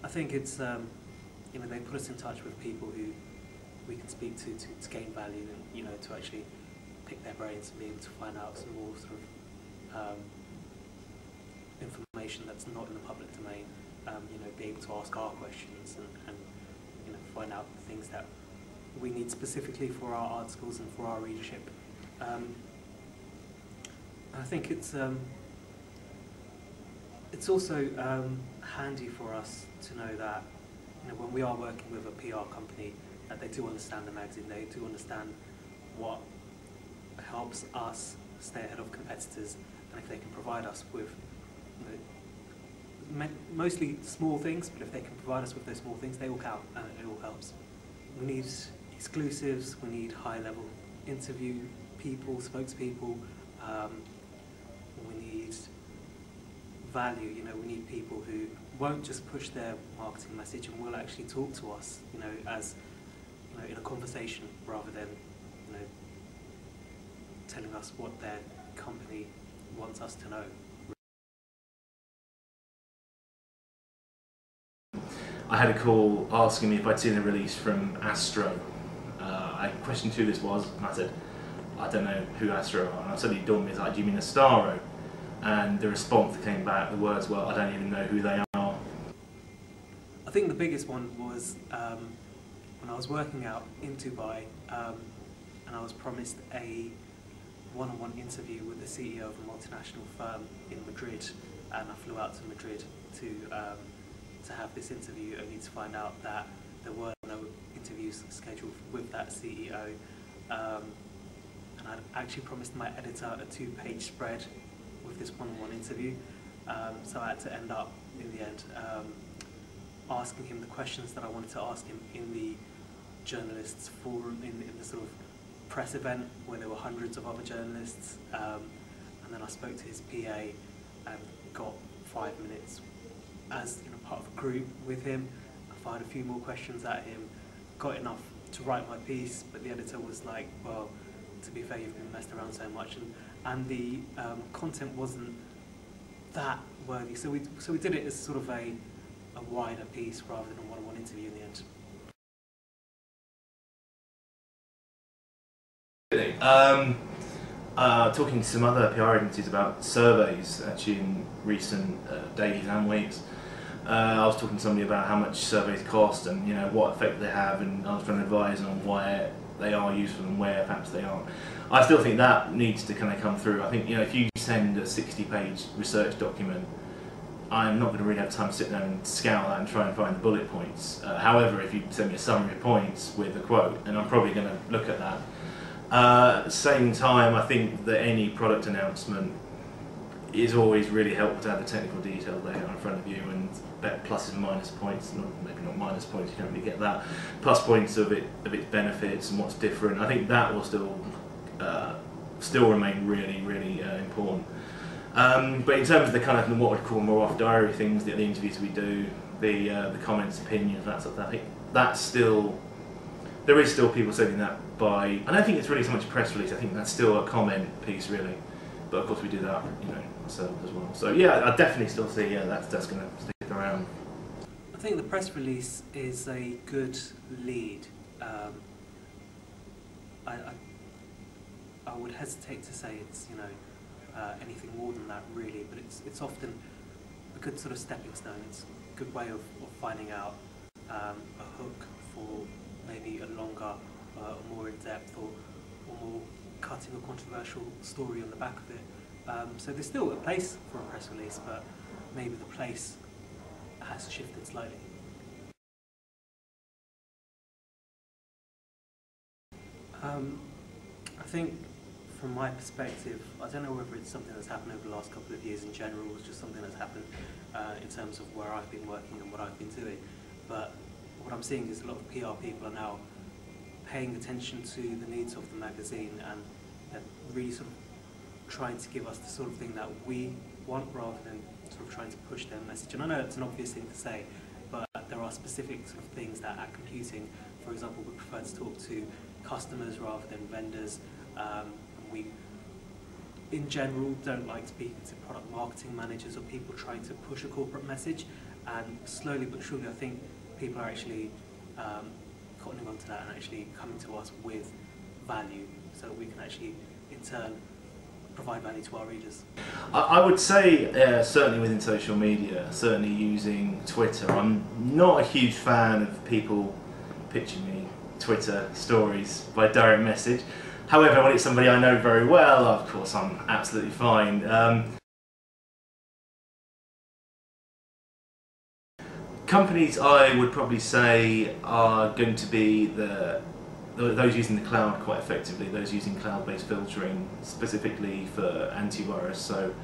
I think it's, you know, they put us in touch with people who we can speak to gain value and, you know, to actually pick their brains and be able to find out some more sort of information that's not in the public domain. You know, be able to ask our questions and you know, find out the things that we need specifically for our articles and for our readership. I think it's also handy for us to know that, you know, when we are working with a PR company, that they do understand the magazine, they do understand what helps us stay ahead of competitors, and if they can provide us with, you know, mostly small things, but if they can provide us with those small things, they all count and it all helps. We need exclusives, we need high-level interview people, spokespeople, we need value, you know, we need people who won't just push their marketing message and will actually talk to us, you know, as, you know, in a conversation rather than, you know, telling us what their company wants us to know. I had a call asking me if I'd seen a release from Astro. Question 2 this was, and I said, I don't know who Astro are, and I suddenly dawned me, like, do you mean Astaro? And the response that came back, the words were, I don't even know who they are. I think the biggest one was when I was working out in Dubai, and I was promised a one-on-one interview with the CEO of a multinational firm in Madrid, and I flew out to Madrid to have this interview, only to find out that there were no interviews scheduled with that CEO. And I'd actually promised my editor a 2-page spread with this one-on-one interview, so I had to end up, in the end, asking him the questions that I wanted to ask him in the journalists' forum, in the sort of press event where there were hundreds of other journalists, and then I spoke to his PA and got 5 minutes as, you know, part of a group with him. I fired a few more questions at him, got enough to write my piece, but the editor was like, well, to be fair, you've been messed around so much, and the content wasn't that worthy, so we did it as sort of a wider piece rather than a one-on-one interview in the end. Talking to some other PR agencies about surveys, actually, in recent days and weeks. I was talking to somebody about how much surveys cost and, you know, what effect they have, and I was trying to advise on where they are useful and where perhaps they aren't. I still think that needs to kind of come through. I think, you know, if you send a 60-page research document, I'm not going to really have time to sit there and scour that and try and find the bullet points. However, if you send me a summary of points with a quote, then I'm probably going to look at that. At the same time, I think that any product announcement is always really helpful to have the technical detail there in front of you, and pluses and minus points, maybe not minus points, you don't really get that, plus points of its benefits and what's different. I think that will still remain really, really important. But in terms of the kind of what we'd call more off-diary things, the interviews we do, the comments, opinions, that sort of thing, I think that's still, there is still people sending that by, I don't think it's really so much a press release, I think that's still a comment piece really, but of course we do that, you know, ourselves as well. So yeah, I definitely still see, yeah, that's going to stick around. I think the press release is a good lead. I would hesitate to say it's, you know, anything more than that really, but it's often a good sort of stepping stone. It's a good way of finding out a hook for maybe a longer, more in-depth or more cutting or controversial story on the back of it. So there's still a place for a press release, but maybe the place has shifted slightly. I think from my perspective, I don't know whether it's something that's happened over the last couple of years in general, or it's just something that's happened in terms of where I've been working and what I've been doing, but what I'm seeing is a lot of PR people are now paying attention to the needs of the magazine, and they're really sort of trying to give us the sort of thing that we want rather than sort of trying to push their message. And I know it's an obvious thing to say, but there are specific sort of things that at computing, for example, we prefer to talk to customers rather than vendors. And we, in general, don't like speaking to product marketing managers or people trying to push a corporate message. and slowly but surely I think people are actually cottoning onto that and actually coming to us with value, so that we can actually in turn provide value to our readers. I would say certainly within social media, certainly using Twitter. I'm not a huge fan of people pitching me Twitter stories by direct message. However, when it's somebody I know very well, of course I'm absolutely fine. Companies I would probably say are going to be those using the cloud quite effectively, those using cloud-based filtering specifically for antivirus. So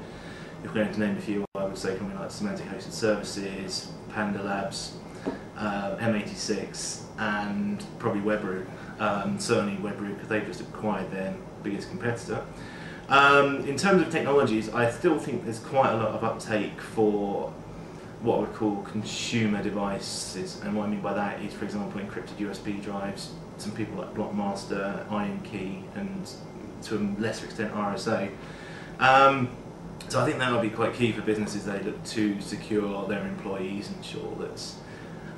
if we're going to name a few, I would say something like Semantic Hosted Services, Panda Labs, M86, and probably Webroot. Certainly Webroot, because they've just acquired their biggest competitor. In terms of technologies, I still think there's quite a lot of uptake for what I would call consumer devices, and what I mean by that is, for example, encrypted USB drives, some people like Blockmaster, IronKey, and to a lesser extent RSA. So I think that would be quite key for businesses. They look to secure their employees and ensure that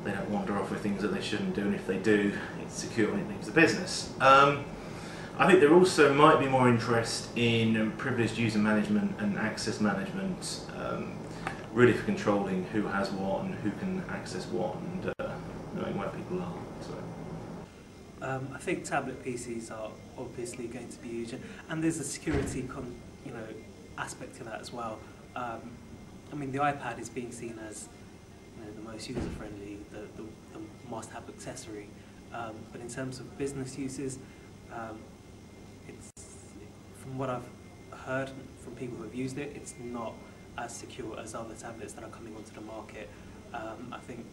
they don't wander off with things that they shouldn't do, and if they do, it's secure when it leaves the business. I think there also might be more interest in privileged user management and access management, really for controlling who has what and who can access what, and knowing where people are. So. I think tablet PCs are obviously going to be huge, and there's a security aspect to that as well. I mean, the iPad is being seen as the most user-friendly, the must-have accessory, but in terms of business uses, it's, from what I've heard from people who have used it, it's not as secure as other tablets that are coming onto the market. I think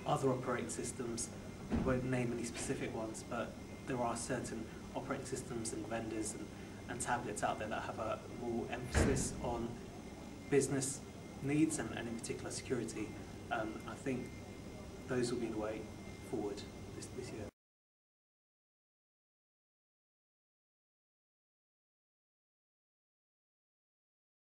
other operating systems, I won't name any specific ones, but there are certain operating systems and vendors and tablets out there that have a more emphasis on business needs and in particular security. I think those will be the way forward this year.